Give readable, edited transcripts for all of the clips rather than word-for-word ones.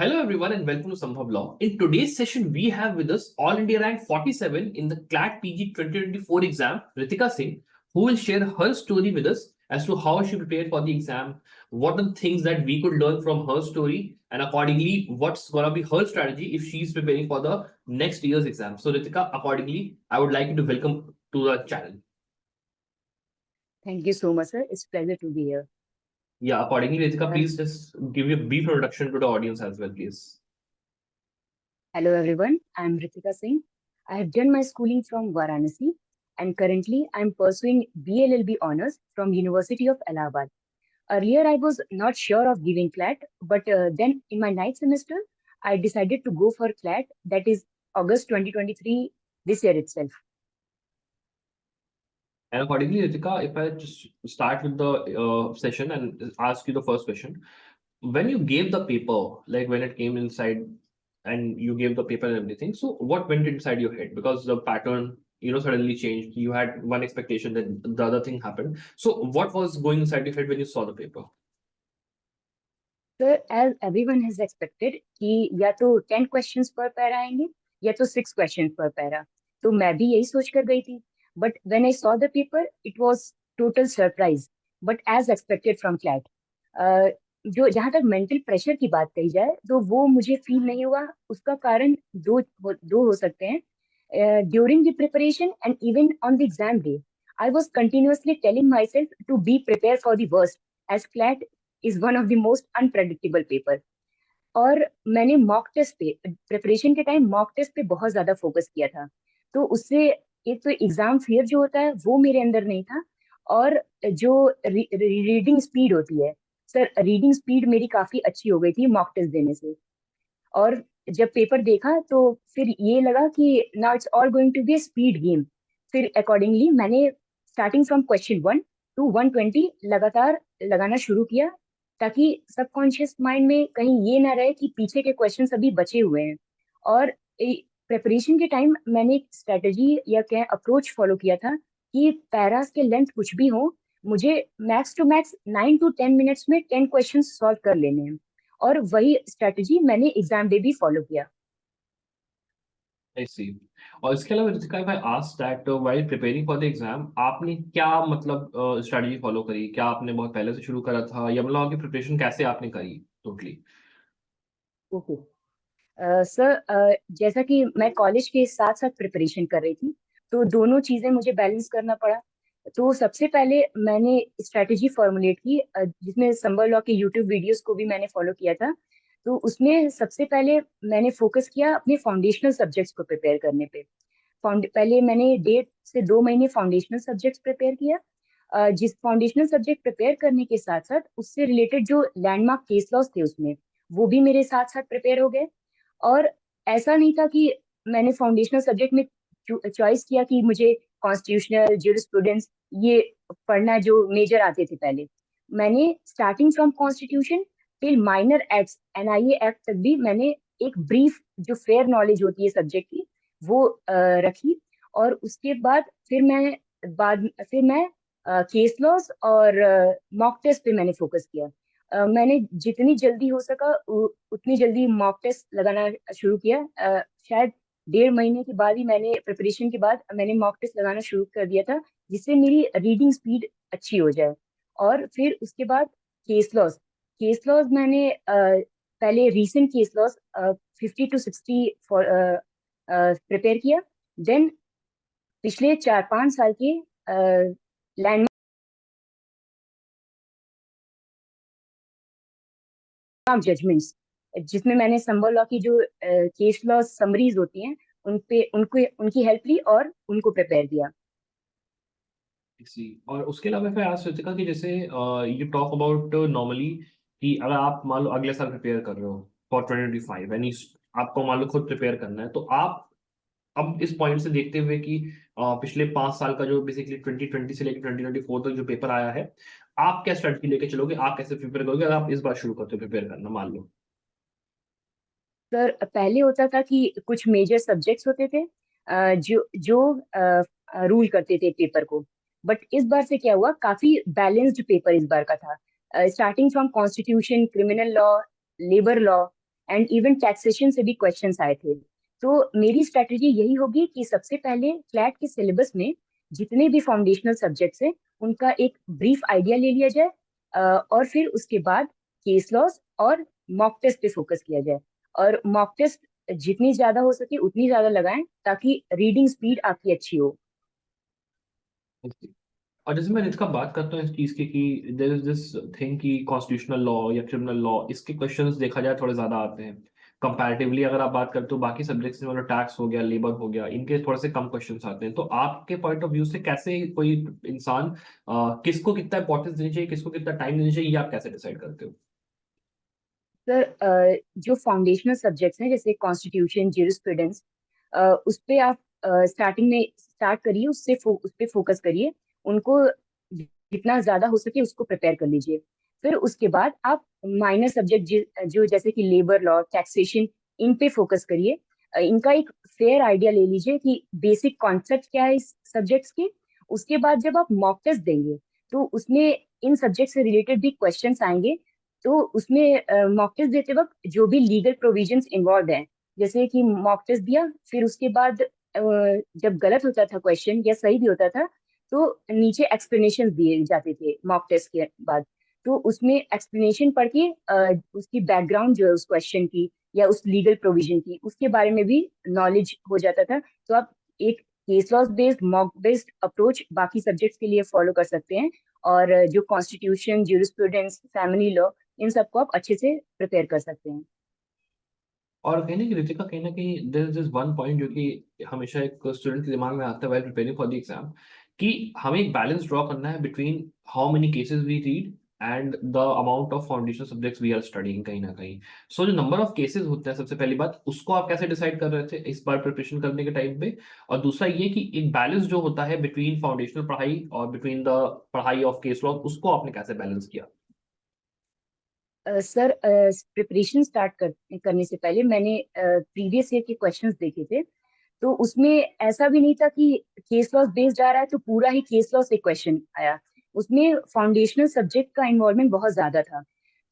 Hello everyone and welcome to Sambhav Law. In today's session, we have with us All India rank 47 in the CLAT PG 2024 exam, Ritika Singh, who will share her story with us as to how she prepared for the exam, what are the things that we could learn from her story, and accordingly, what's gonna be her strategy if she's preparing for the next year's exam. So, Ritika, accordingly, I would like you to welcome to the channel. Thank you so much, sir. It's a pleasure to be here. Yeah, accordingly, Ritika, Uh, please just give your brief introduction to the audience as well, please. Hello, everyone. I'm Ritika Singh. I have done my schooling from Varanasi, and currently I'm pursuing BLLB honors from University of Allahabad. Earlier, I was not sure of giving CLAT, but then in my ninth semester, I decided to go for CLAT, that is August 2023, this year itself. And accordingly, Ritika, if I just start with the session and ask you the first question, when you gave the paper, like when it came inside and you gave the paper and everything, so what went inside your head? Because the pattern, suddenly changed. You had one expectation, then the other thing happened. So what was going inside your head when you saw the paper? Sir, as everyone has expected कि या तो 10 questions पर para आएंगे या तो 6 questions पर para, तो मैं भी यही सोच कर गई थी. But when I saw the paper it was total surprise, but as expected from CLAT. जो जहां तक मेंटल प्रेशर की बात कही जाए तो वो मुझे फील नहीं हुआ. उसका कारण दो हो सकते हैं. During the preparation and even on the exam day I was continuously telling myself to be prepare for the worst, as CLAT is one of the most unpredictable paper. और मैंने मॉक टेस्ट पे, preparation के time mock test पे बहुत ज्यादा focus किया था. तो उससे एक तो एग्जाम फियर जो होता है वो मेरे अंदर नहीं था. और जो रीडिंग स्पीड होती है, सर रीडिंग स्पीड मेरी काफी अच्छी हो गई थी मॉक टेस्ट देने से. और जब पेपर देखा तो फिर ये लगा कि now it's all going to be a speed game. फिर अकॉर्डिंगली मैंने स्टार्टिंग फ्रॉम क्वेश्चन 1 to 120 लगातार लगाना शुरू किया, ताकि सबकॉन्शियस माइंड में कहीं ये ना रहे कि पीछे के क्वेश्चन अभी बचे हुए हैं. और प्रिपरेशन के टाइम मैंने एक स्ट्रेटजी या क्या अप्रोच फॉलो किया था कि पैरास के लेंथ कुछ भी हो, मुझे max to max 9 to 10 minutes में 10 क्वेश्चन सॉल्व कर लेने हैं. और वही स्ट्रेटजी मैंने एग्जाम डे भी फॉलो किया. I see. और इसके अलावा Ritika, if I ask that while preparing for the exam, आपने क्या मतलब स्ट्रेटजी फॉलो करी? क्या आपने बहुत पहले से शुरू करा था या मतलब आपकी प्रिपरेशन कैसे आपने करी टोटली? ओके सर, जैसा कि मैं कॉलेज के साथ साथ प्रिपरेशन कर रही थी, तो दोनों चीजें मुझे बैलेंस करना पड़ा. तो सबसे पहले मैंने स्ट्रेटजी फॉर्मुलेट की, जिसमें संबल लॉ के यूट्यूब वीडियोस को भी मैंने फॉलो किया था. तो उसमें सबसे पहले मैंने फोकस किया अपने फाउंडेशनल सब्जेक्ट्स को प्रिपेयर करने पे. पहले मैंने 1.5 से 2 महीने फाउंडेशनल सब्जेक्ट्स प्रिपेयर किया. जिस फाउंडेशनल सब्जेक्ट प्रिपेयर करने के साथ साथ उससे रिलेटेड जो लैंडमार्क केस लॉस थे उसमें, वो भी मेरे साथ साथ प्रिपेयर हो गए. और ऐसा नहीं था कि मैंने फाउंडेशनल सब्जेक्ट में चॉइस किया कि मुझे कॉन्स्टिट्यूशनल ज्यूरिस्प्रूडेंस ये पढ़ना है जो मेजर आते थे पहले. मैंने starting from constitution till minor acts NIA act तक भी मैंने एक ब्रीफ जो फेयर नॉलेज होती है सब्जेक्ट की वो रखी. और उसके बाद फिर मैं केस लॉस और मॉक टेस्ट पे मैंने फोकस किया. मैंने जितनी जल्दी हो सका उतनी जल्दी मॉक टेस्ट लगाना शुरू किया. शायद 1.5 महीने के बाद ही मैंने प्रिपरेशन के बाद मैंने मॉक टेस्ट लगाना शुरू कर दिया था, जिससे मेरी रीडिंग स्पीड अच्छी हो जाए. और फिर उसके बाद केस लॉस मैंने पहले recent case laws 50 to 60 prepare किया. देन पिछले 4-5 साल के लैंड जजमेंट्स, जिसमें मैंने संबल लॉ की जो केस लॉ समरीज होती हैं उन पे उनकी हेल्प ली और उनको प्रिपेयर किया. सी और उसके अलावा फिर आज रितिका कि जैसे यू टॉक अबाउट नॉर्मली कि अगर आप मान लो अगले साल प्रिपेयर कर रहे हो फॉर 2025 यानी आपको मान लो खुद प्रिपेयर करना है, तो आप अब इस पॉइंट से देखते हुए कि पिछले 5 साल का जो बेसिकली 2020 से लेकर 2024 तक जो पेपर आया है, आप क्या स्ट्रेटजी लेके चलोगे? आप कैसे प्रिपेयर करोगे अगर आप इस बार शुरू करते हो प्रिपेयर करना मान लो? सर पहले होता था कि कुछ मेजर सब्जेक्ट्स होते थे जो जो रूल करते थे पेपर को. बट इस बार से क्या हुआ, काफी बैलेंस्ड पेपर इस बार का था. Starting from constitution, criminal law, labour law, and even taxation से भी क्वेश्चंस आए थे। तो मेरी स्ट्रेटेजी यही होगी कि सबसे पहले फ्लैट के सिलेबस में जितने भी फाउंडेशनल सब्जेक्ट्स हैं उनका एक ब्रीफ आइडिया ले लिया जाए, और फिर उसके बाद केस लॉस और मॉक टेस्ट पे फोकस किया जाए। और मॉक टेस्ट जितनी ज्यादा हो सके उतनी ज्यादा लगाएं ताकि रीडिंग स्पीड आपकी अच्छी हो। और जैसे मैं इसका बात करता हूँ इस चीज की कि देयर इज दिस थिंग कि कॉन्स्टिट्यूशनल लॉ या क्रिमिनल लॉ इसके क्वेश्चंस देखा जाए थोड़े ज्यादा आते हैं कंपैरेटिवली। अगर आप बात करते हो बाकी सब्जेक्ट्स में, मतलब टैक्स हो गया, लेबर हो गया, इनके थोड़े से कम क्वेश्चंस आते हैं। तो आपके पॉइंट ऑफ व्यू से कैसे कोई इंसान किसको कितना इंपॉर्टेंस देनी चाहिए, किसको कितना टाइम देना चाहिए, ये आप कैसे डिसाइड करते हो? सर, जो फाउंडेशनल सब्जेक्ट्स हैं जैसे कॉन्स्टिट्यूशन, ज्यूरिस्प्रूडेंस, उस पे आप स्टार्टिंग में स्टार्ट करिए, उस पे फोकस करिए। उनको जितना ज्यादा हो सके उसको प्रिपेयर कर लीजिए। फिर उसके बाद आप माइनर सब्जेक्ट जो जैसे कि लेबर लॉ, टैक्सेशन, इन पे फोकस करिए। इनका एक फेयर आइडिया ले लीजिए कि बेसिक कॉन्सेप्ट क्या है इस सब्जेक्ट्स के। उसके बाद जब आप मॉक टेस्ट देंगे तो उसमें इन सब्जेक्ट से रिलेटेड भी क्वेश्चंस आएंगे। तो उसमें मॉक टेस्ट देते वक्त जो भी लीगल प्रोविजंस इन्वॉल्व हैं, जैसे कि मॉक टेस्ट दिया, फिर उसके बाद जब गलत होता था क्वेश्चन या सही भी होता था तो नीचे एक्सप्लेनेशन दिए जाते थे मॉक टेस्ट के बाद। तो उसमें एक्सप्लेनेशन पढ़ के उसकी बैकग्राउंड जो है उस क्वेश्चन की या उस लीगल प्रोविजन की, उसके बारे में भी नॉलेज हो जाता था। तो आप एक case laws based, mock based approach बाकी सब्जेक्ट्स के लिए फॉलो कर सकते हैं। और जो कॉन्स्टिट्यूशन, ज्यूरिस्प्रूडेंस, फैमिली लॉ, इन सबको आप अच्छे से प्रिपेयर कर सकते हैं। और कहीं ना कहीं ऋतिका, कहीं ना कहीं there is this one point जो कि हमेशा एक स्टूडेंट के दिमाग में आता है while preparing for the exam, कि हमें एक बैलेंस ड्रॉ करना है between how many cases we read and the amount of foundation subjects we are studying कहीं ना कहीं। सो जो नंबर ऑफ केसेस होते हैं, सबसे पहली बात उसको आप कैसे डिसाइड कर रहे थे इस बार प्रिपरेशन करने के टाइम पे? और दूसरा ये कि एक बैलेंस जो होता है बिटवीन फाउंडेशनल पढ़ाई और बिटवीन द पढ़ाई ऑफ केस लॉ, उसको आपने कैसे बैलेंस किया? सर, प्रिपरेशन करने से पहले मैंने प्रीवियस ईयर के क्वेश्चंस देखे थे। तो उसमें ऐसा भी नहीं था कि केस लॉस बेस्ड आ रहा है तो पूरा ही केस लॉस से क्वेश्चन आया। उसमें फाउंडेशनल सब्जेक्ट का इन्वॉल्वमेंट बहुत ज्यादा था।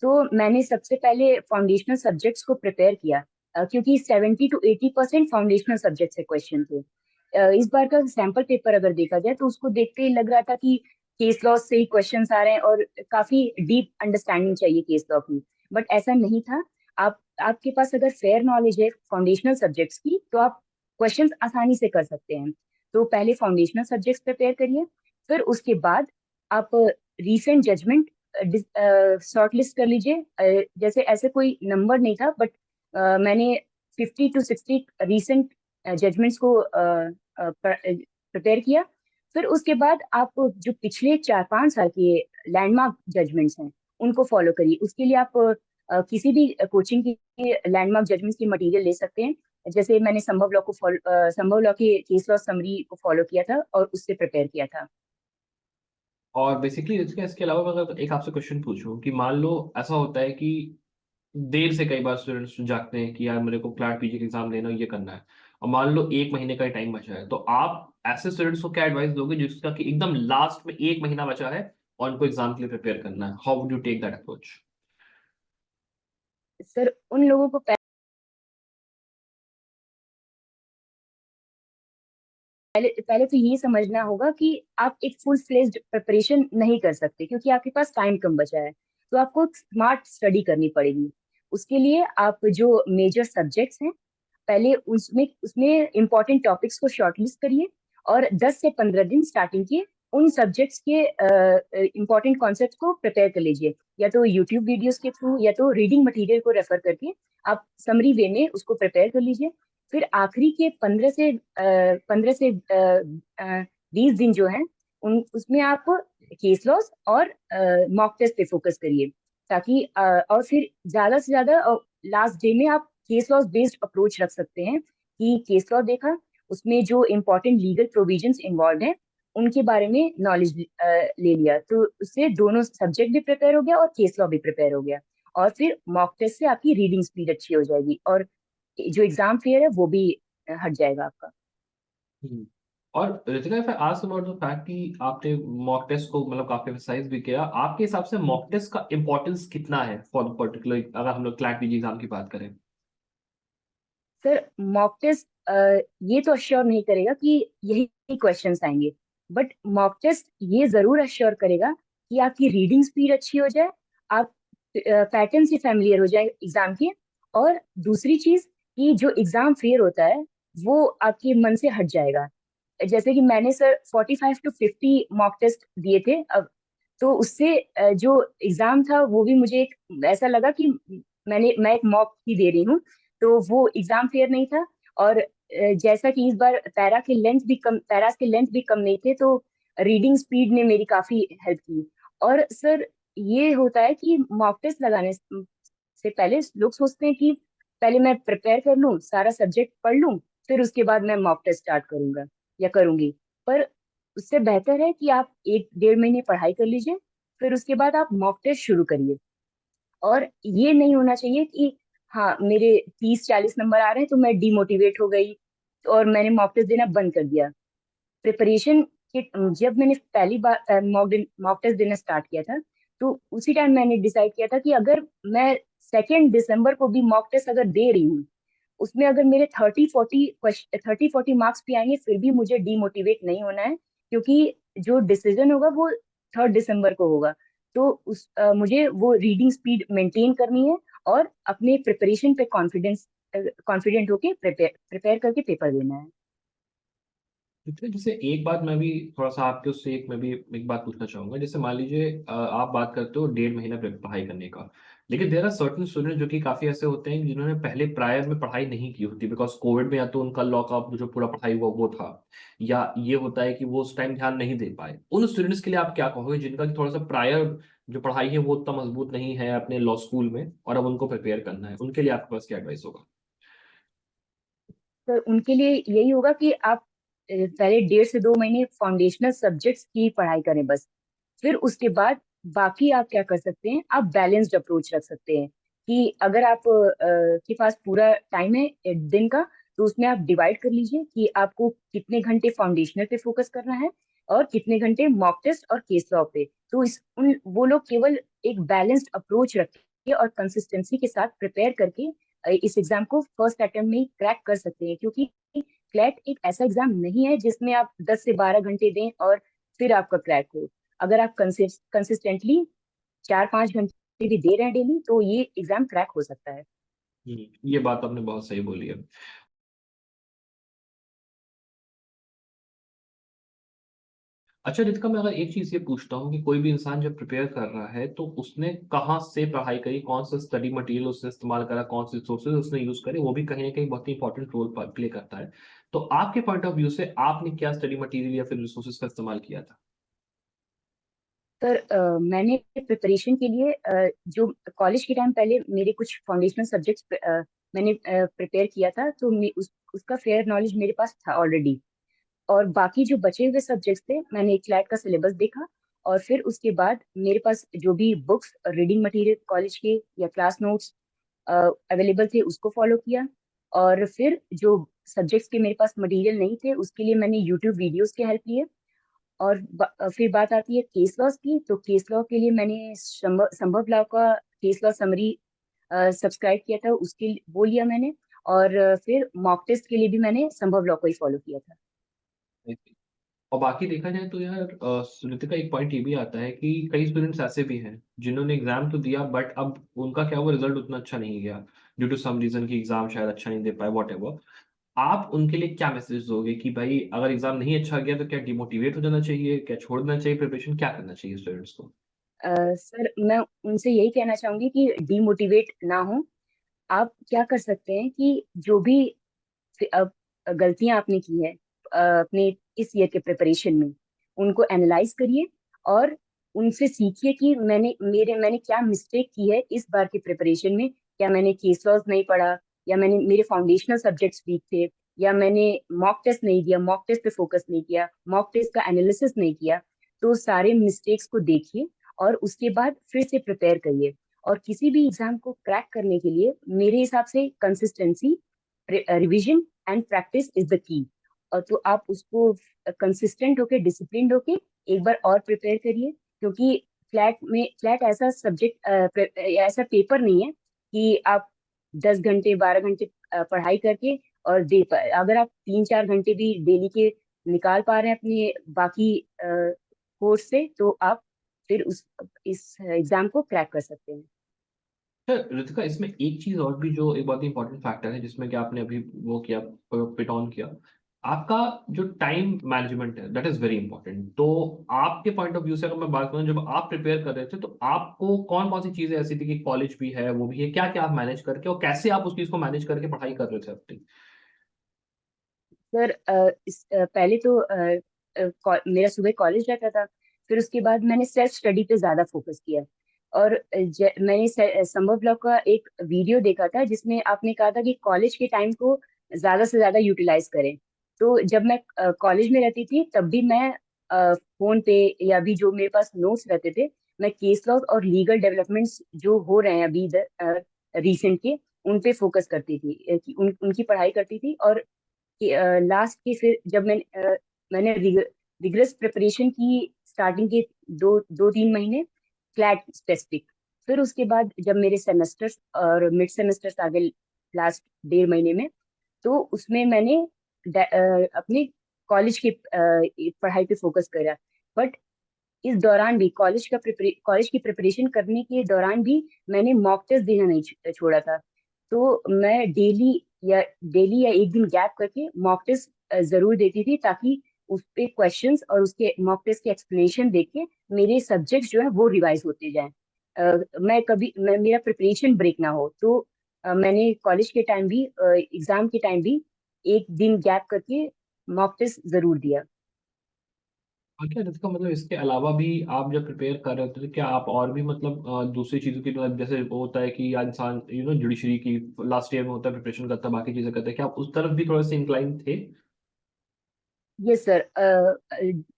तो मैंने सबसे पहले फाउंडेशनल सब्जेक्ट्स को प्रिपेयर किया, क्योंकि 70 to 80% फाउंडेशनल सब्जेक्ट से क्वेश्चन थे। इस बार का सैंपल पेपर अगर देखा जाए तो उसको देखते ही लग रहा था कि केस लॉ से ही क्वेश्चंस आ रहे हैं और काफी डीप अंडरस्टैंडिंग चाहिए केस लॉ की। बट ऐसा नहीं था। आपके पास अगर फेयर नॉलेज है फाउंडेशनल सब्जेक्ट्स की तो आप क्वेश्चंस आसानी से कर सकते हैं। तो पहले फाउंडेशनल सब्जेक्ट्स प्रिपेयर करिए, फिर उसके बाद आप रीसेंट जजमेंट शॉर्ट लिस्ट कर लीजिए। जैसे ऐसे कोई नंबर नहीं था, बट मैंने 50 to 60 रीसेंट जजमेंट्स को प्रिपेयर किया। फिर उसके बाद आप जो पिछले 4-5 साल के लैंडमार्क जजमेंट्स हैं उनको फॉलो करिए। उसके लिए आप किसी भी कोचिंग की लैंडमार्क जजमेंट्स की मटेरियल ले सकते हैं। जैसे मैंने संभव लॉ के केस लॉ समरी को फॉलो किया था और उससे प्रिपेयर किया था। और बेसिकली इसके अलावा मैं अगर एक आपसे क्वेश्चन पूछूं कि मान लो ऐसा होता है कि देर से कई बार स्टूडेंट्स जागते हैं कि यार मेरे को क्लैट पीजी का एग्जाम देना है, ये करना है, और मान लो एक महीने का टाइम बचा है, तो आप ऐसे स्टूडेंट्स को क्या एडवाइस दोगे जिसका कि एकदम लास्ट में एक महीना बचा है और उनको एग्जाम के लिए प्रिपेयर करना है? How would you take that approach? Sir, उन लोगों को पहले पहले तो ये समझना होगा कि आप एक फुल फ्लेज्ड प्रिपरेशन नहीं कर सकते क्योंकि आपके पास टाइम कम बचा है। तो आपको स्मार्ट स्टडी करनी पड़ेगी। उसके लिए आप जो मेजर सब्जेक्ट्स हैं पहले उसमें उसमें इम्पोर्टेंट टॉपिक्स को शॉर्टलिस्ट करिए, और 10 से 15 दिन स्टार्टिंग के उन सब्जेक्ट्स के इम्पोर्टेंट कॉन्सेप्ट को प्रिपेयर कर लीजिए, या तो यूट्यूब वीडियोस के थ्रू या तो रीडिंग मटेरियल को रेफर करके आप समरी वे में उसको प्रिपेयर कर लीजिए। फिर आखिरी के 15 से 20 दिन जो है उन उसमें आप केस लॉस और मॉक टेस्ट पे फोकस करिए, ताकि और फिर ज्यादा से ज्यादा लास्ट डे में आप केस लॉ बेस्ड अप्रोच रख सकते हैं कि केस लॉ देखा, उसमें जो इम्पोर्टेंट लीगल प्रोविजंस इन्वॉल्व हैं उनके बारे में नॉलेज ले लिया। तो उससे दोनों सब्जेक्ट भी प्रिपेयर हो गया और केस लॉ भी प्रिपेयर हो गया। और फिर मॉक टेस्ट से आपकी रीडिंग स्पीड अच्छी हो जाएगी और जो एग्जाम फेयर है वो भी हट जाएगा आपका। हम्म। और Ritika, if I ask about the fact कि आपने मॉक टेस्ट को मतलब काफी एक्सरसाइज भी किया, आपके हिसाब से मॉक टेस्ट का इंपॉर्टेंस कितना है फॉर द पर्टिकुलर, अगर हम लोग क्लैट पीजी एग्जाम की बात करें? सर मॉक टेस्ट ये तो अश्योर नहीं करेगा कि यही क्वेश्चंस आएंगे, बट मॉक टेस्ट ये जरूर अश्योर करेगा कि आपकी रीडिंग स्पीड अच्छी हो जाए, आप पैटर्न से फैमिलियर हो जाए एग्जाम के। और दूसरी चीज कि जो एग्जाम फेयर होता है वो आपके मन से हट जाएगा। जैसे कि मैंने सर 45 to 50 मॉक टेस्ट दिए थे अब, तो उससे जो एग्जाम था वो भी मुझे एक ऐसा लगा कि मैं एक मॉक ही दे रही हूँ, तो वो एग्जाम फेयर नहीं था। और जैसा कि इस बार पैरास के लेंथ भी कम नहीं थे, तो रीडिंग स्पीड ने मेरी काफी हेल्प की। और सर ये होता है कि मॉक टेस्ट लगाने से पहले लोग सोचते हैं कि पहले मैं प्रिपेयर कर लूँ, सारा सब्जेक्ट पढ़ लूँ, फिर उसके बाद मैं मॉक टेस्ट स्टार्ट करूंगा या करूंगी। पर उससे बेहतर है कि आप 1 डेढ़ महीने पढ़ाई कर लीजिए, फिर उसके बाद आप मॉक टेस्ट शुरू करिए। और ये नहीं होना चाहिए कि हाँ मेरे 30 40 नंबर आ रहे हैं तो मैं डिमोटिवेट हो गई और मैंने मॉक टेस्ट देना बंद कर दिया। प्रिपरेशन के जब मैंने पहली बार मॉक टेस्ट देना स्टार्ट किया था, तो उसी टाइम मैंने डिसाइड किया था कि अगर मैं 2 दिसंबर को भी मॉक टेस्ट अगर दे रही हूँ, उसमें अगर मेरे 30 40 मार्क्स भी आएंगे फिर भी मुझे डीमोटिवेट नहीं होना है, क्योंकि जो डिसीजन होगा वो 3 दिसंबर को होगा। तो मुझे वो रीडिंग स्पीड मेंटेन करनी है और अपने प्रिपरेशन पे कॉन्फिडेंट होके प्रिपेयर प्रिपेयर करके पेपर देना है। ठीक है, जैसे एक बात मैं भी थोड़ा सा आपके उससे एक मैं भी एक बात पूछना चाहूंगा। जैसे मान लीजिए आप बात करते हो 1.5 महीना पढ़ाई करने का, लेकिन देर आर सर्टन स्टूडेंट जो कि काफी ऐसे होते हैं जिन्होंने पहले प्रायर में पढ़ाई नहीं की होती, बिकॉज कोविड में या तो उनका लॉकअप जो पूरा पढ़ाई हुआ वो था, या ये होता है कि वो उस टाइम ध्यान नहीं दे पाए। उन स्टूडेंट्स के लिए आप क्या कहोगे जिनका कि थोड़ा सा प्रायर जो पढ़ाई है वो उतना मजबूत नहीं है अपने लॉ स्कूल में, और अब उनको प्रिपेयर करना है, उनके लिए आपके पास क्या एडवाइस होगा? तो उनके लिए यही होगा कि आप पहले 1.5 से 2 महीने फाउंडेशनल सब्जेक्ट्स की पढ़ाई करें बस। फिर उसके बाद बाकी आप क्या कर सकते हैं, आप बैलेंस्ड अप्रोच रख सकते हैं कि अगर आप के पास पूरा टाइम है एक दिन का, तो उसमें आप डिवाइड कर लीजिए कि आपको कितने घंटे फाउंडेशनल पे फोकस करना है और कितने घंटे मॉक टेस्ट और केस लॉ पे। तो इस उन वो लोग केवल एक बैलेंस्ड अप्रोच रखें और कंसिस्टेंसी के साथ प्रिपेयर करके इस एग्जाम को फर्स्ट अटेम्प्ट में ही क्रैक कर सकते हैं। क्योंकि क्लैट एक ऐसा एग्जाम नहीं है जिसमें आप 10 से 12 घंटे दें और फिर आपका क्रैक हो। अगर आप कंसिस्टेंटली 4 5 घंटे भी दे रहे हैं डेली, तो ये एग्जाम क्रैक हो सकता है। ये बात आपने बहुत सही बोली है। अच्छा रितिका, मैं अगर एक चीज ये पूछता हूँ कि कोई भी इंसान जब प्रिपेयर कर रहा है तो उसने कहाँ से पढ़ाई करी, कौन सा स्टडी मटेरियल उसने इस्तेमाल करा, कौन से सोर्सेज उसने यूज करे, वो भी कहीं ना कहीं बहुत ही इंपॉर्टेंट रोल प्ले करता है। तो आपके पॉइंट ऑफ व्यू से आपने क्या स्टडी मटेरियल या फिर रिसोर्सेज का इस्तेमाल किया था? सर मैंने प्रिपरेशन के लिए जो कॉलेज के टाइम पहले मेरे कुछ फाउंडेशनल सब्जेक्ट्स मैंने प्रिपेयर किया था, तो उसका फेयर नॉलेज मेरे पास था ऑलरेडी। और बाकी जो बचे हुए सब्जेक्ट्स थे मैंने क्लैट का सिलेबस देखा, और फिर उसके बाद मेरे पास जो भी बुक्स रीडिंग मटेरियल कॉलेज के या क्लास नोट्स अवेलेबल थे उसको फॉलो किया। और फिर जो सब्जेक्ट्स के मेरे पास मटेरियल नहीं थे उसके लिए मैंने यूट्यूब वीडियोस के हेल्प लिए। और फिर बात आती है केस लॉस की, तो केस लॉ के लिए मैंने संभव लॉ का केस लॉ समरी सब्सक्राइब किया था, उसके वो लिया मैंने। और फिर मॉक टेस्ट के लिए भी मैंने संभव लॉ को ही फॉलो किया था। और बाकी देखा जाए तो यार सुनीति का एक पॉइंट ये भी आता है कि कई स्टूडेंट्स ऐसे भी हैं जिन्होंने एग्जाम तो दिया बट अब उनका क्या हुआ, रिजल्ट उतना अच्छा नहीं गया ड्यू टू सम रीजन की एग्जाम शायद अच्छा नहीं दे पाए, वॉट एवर। आप उनके लिए क्या मैसेज दोगे कि भाई अगर एग्जाम नहीं अच्छा गया तो क्या डिमोटिवेट हो जाना चाहिए, क्या छोड़ देना चाहिए प्रिपरेशन, क्या करना चाहिए स्टूडेंट्स को? सर मैं उनसे यही कहना चाहूंगी कि डीमोटिवेट ना हो। आप क्या कर सकते हैं कि जो भी अब गलतियां आपने की है अपने इस ईयर के प्रिपरेशन में, उनको एनालाइज करिए और उनसे सीखिए कि मैंने क्या मिस्टेक की है इस बार के प्रिपरेशन में। क्या मैंने केस लॉज नहीं पढ़ा, या मैंने मेरे फाउंडेशनल सब्जेक्ट्स वीक थे, या मैंने मॉक टेस्ट नहीं दिया, मॉक टेस्ट पे फोकस नहीं किया, मॉक टेस्ट का एनालिसिस नहीं किया। तो सारे मिस्टेक्स को देखिए और उसके बाद फिर से प्रिपेयर करिए। और किसी भी एग्जाम को क्रैक करने के लिए मेरे हिसाब से consistency, revision and practice is the key. और तो आप उसको कंसिस्टेंट होके डिसिप्लिन्ड होके एक बार और प्रिपेयर करिए। क्योंकि फ्लैट ऐसा सब्जेक्ट ऐसा पेपर नहीं है कि आप 10 घंटे 12 घंटे पढ़ाई करके और अगर आप 3-4 घंटे भी डेली के निकाल पा रहे हैं अपने बाकी कोर्स से, तो आप फिर इस एग्जाम को क्रैक कर सकते हैं। अच्छा रितिका, इसमें एक चीज और भी जो एक बहुत इंपॉर्टेंट फैक्टर है जिसमें कि आपने अभी वो किया, पिट ऑन किया, आपका जो टाइम मैनेजमेंट है, दैट इज वेरी इंपॉर्टेंट। तो आपके पॉइंट ऑफ व्यू से अगर मैं बात करूं, जब आप प्रिपेयर कर रहे थे तो आपको कौन कौन सी चीजें ऐसी थी कि कॉलेज भी है वो भी है, क्या क्या आप मैनेज करके और कैसे आप उस चीज को मैनेज करके पढ़ाई कर रहे थे अपनी? सर पहले तो मेरा सुबह कॉलेज रहता था। फिर उसके बाद मैंने सेल्फ स्टडी पे ज्यादा फोकस किया। और मैंने संभव ब्लॉग का एक वीडियो देखा था जिसमें आपने कहा था कि कॉलेज के टाइम को ज्यादा से ज्यादा यूटिलाइज करें। तो जब मैं कॉलेज में रहती थी तब भी मैं फोन पे या भी जो मेरे पास नोट्स रहते थे, मैं केस लॉ और लीगल डेवलपमेंट्स जो हो रहे हैं अभी इधर रिसेंट के, उन पे फोकस करती थी, उनकी पढ़ाई करती थी। और लास्ट की फिर जब मैंने रिग्रेस प्रिपरेशन की स्टार्टिंग के 2-3 महीने क्लैट स्पेसिफिक। फिर उसके बाद जब मेरे सेमेस्टर्स और मिड सेमेस्टर्स आ गए लास्ट 1.5 महीने में, तो उसमें मैंने अपने कॉलेज की पढ़ाई पे फोकस करा। बट इस दौरान भी कॉलेज की प्रिपरेशन करने के दौरान भी मैंने मॉक टेस्ट देना नहीं छोड़ा था। तो मैं डेली या एक दिन गैप करके मॉक टेस्ट जरूर देती थी, ताकि उस पे क्वेश्चंस और उसके मॉक टेस्ट के एक्सप्लेनेशन देख के मेरे सब्जेक्ट्स जो है वो रिवाइज होते जाएं। मेरा प्रिपरेशन ब्रेक ना हो। तो मैंने कॉलेज के टाइम भी एग्जाम के टाइम भी एक दिन गैप करके मॉक टेस्ट जरूर दिया। और क्या इसका मतलब, इसके अलावा भी आप जब प्रिपेयर कर रहे होते थे, क्या आप और भी मतलब दूसरी चीजों की, मतलब जैसे वो होता है कि इंसान जुडिशरी की लास्ट ईयर में होता है, प्रिपरेशन करता है, बाकी चीजें करता है, क्या आप उस तरफ भी थोड़े से इंक्लाइन थे? Yes sir.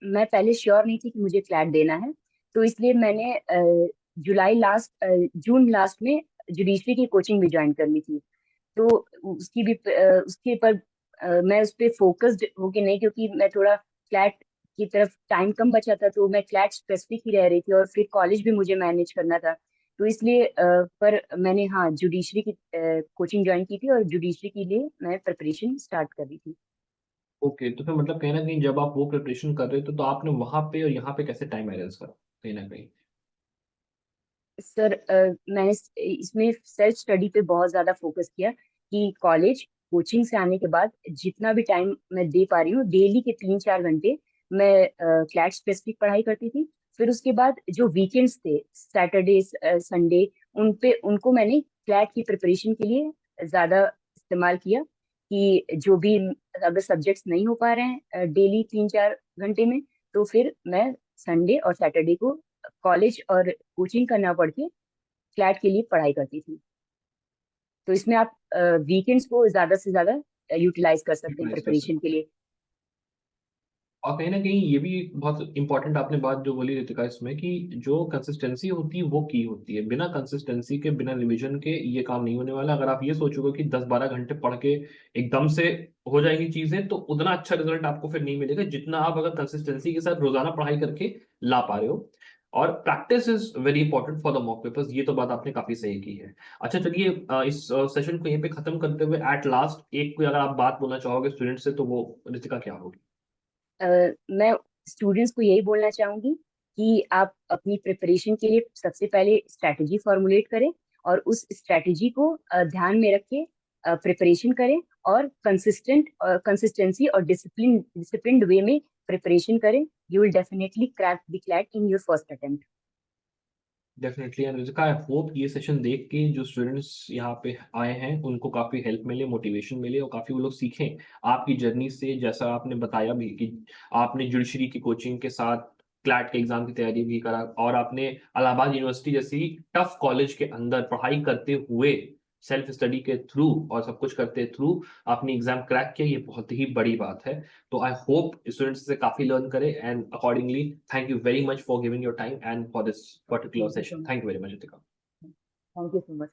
मैं पहले श्योर नहीं थी कि मुझे क्लैट देना है। तो इसलिए मैंने जून लास्ट में जुडिशरी की कोचिंग भी ज्वाइन कर ली थी। तो उसके पर मैं उस पर फोकस्ड होके नहीं, क्योंकि मैं थोड़ा फ्लैट की तरफ टाइम कम बचा था, तो मैं फ्लैट स्पेसिफिक ही रह रही थी और फिर कॉलेज भी मुझे मैनेज करना था। तो इसलिए पर मैंने हाँ जुडिशरी की कोचिंग ज्वाइन की थी और जुडिशरी के लिए मैं प्रिपरेशन स्टार्ट कर दी थी। ओके, तो फिर मतलब कहीं ना कहीं जब आप वो प्रिपरेशन कर रहे थे तो आपने वहां पे और यहाँ पे कैसे टाइम मैनेज करा कहीं ना कहीं? सर मैंने इसमें सेल्फ स्टडी पे बहुत ज्यादा फोकस किया कि कॉलेज कोचिंग से आने के बाद जितना भी टाइम मैं दे पा रही हूँ, डेली के 3-4 घंटे मैं क्लैट स्पेसिफिक पढ़ाई करती थी। फिर उसके बाद जो वीकेंड्स थे, सैटरडे संडे, उनको मैंने क्लैट की प्रिपरेशन के लिए ज्यादा इस्तेमाल किया। कि जो भी अगर सब्जेक्ट्स नहीं हो पा रहे हैं डेली 3-4 घंटे में, तो फिर मैं संडे और सैटरडे को कॉलेज और कोचिंग करना पड़ के क्लैट के लिए पढ़ाई करती थी। तो इसमें आप वीकेंड्स को ज्यादा से ज्यादा यूटिलाइज कर सकते हैं यूटिलाइज कर प्रिपरेशन के सकते हैं। लिए। और कहीं ना कहीं ये भी बहुत इंपॉर्टेंट आपने बात जो बोली रितिका इसमें, कि जो कंसिस्टेंसी होती है वो की होती है, बिना कंसिस्टेंसी के बिना रिवीजन के ये काम नहीं होने वाला। अगर आप ये सोचोगे कि 10-12 घंटे पढ़ के एकदम से हो जाएंगी चीजें, तो उतना अच्छा रिजल्ट आपको फिर नहीं मिलेगा जितना आप अगर कंसिस्टेंसी के साथ रोजाना पढ़ाई करके ला पा रहे हो। और practice is very important for the mock papers, ये तो बात आपने काफी सही की है। अच्छा चलिए, इस सेशन को यहीं पे खत्म करते हुए एट लास्ट एक कोई अगर आप बात बोलना चाहोगे स्टूडेंट से, तो वो रितिका क्या होगी? मैं स्टूडेंट्स को यही बोलना चाहूंगी कि आप अपनी प्रिपरेशन के लिए सबसे पहले स्ट्रैटेजी फॉर्मुलेट करें, और उस स्ट्रैटेजी को ध्यान में रख के प्रिपरेशन करें, और कंसिस्टेंसी और डिसिप्लिन्ड वे में प्रिपरेशन करें। You will definitely crack the CLAT in your first attempt. Definitely, and Ritika, I hope ये सेशन देख के जो स्टूडेंट्स यहाँ पे आए हैं उनको काफी हेल्प मिले, मोटिवेशन मिले और काफी वो लोग सीखें आपकी जर्नी से, जैसा आपने बताया भी कि आपने जुडिशरी की कोचिंग के साथ क्लैट के एग्जाम की तैयारी भी करा, और आपने इलाहाबाद यूनिवर्सिटी जैसी टफ कॉलेज के अंदर पढ़ाई करते हुए सेल्फ स्टडी के थ्रू और सब कुछ करते थ्रू अपनी एग्जाम क्रैक किया, ये बहुत ही बड़ी बात है। तो आई होप स्टूडेंट्स से काफी लर्न करें, and accordingly thank you very much for giving your time and for this particular thank you so session. Much. Thank you very much, Ritika. Thank you so much.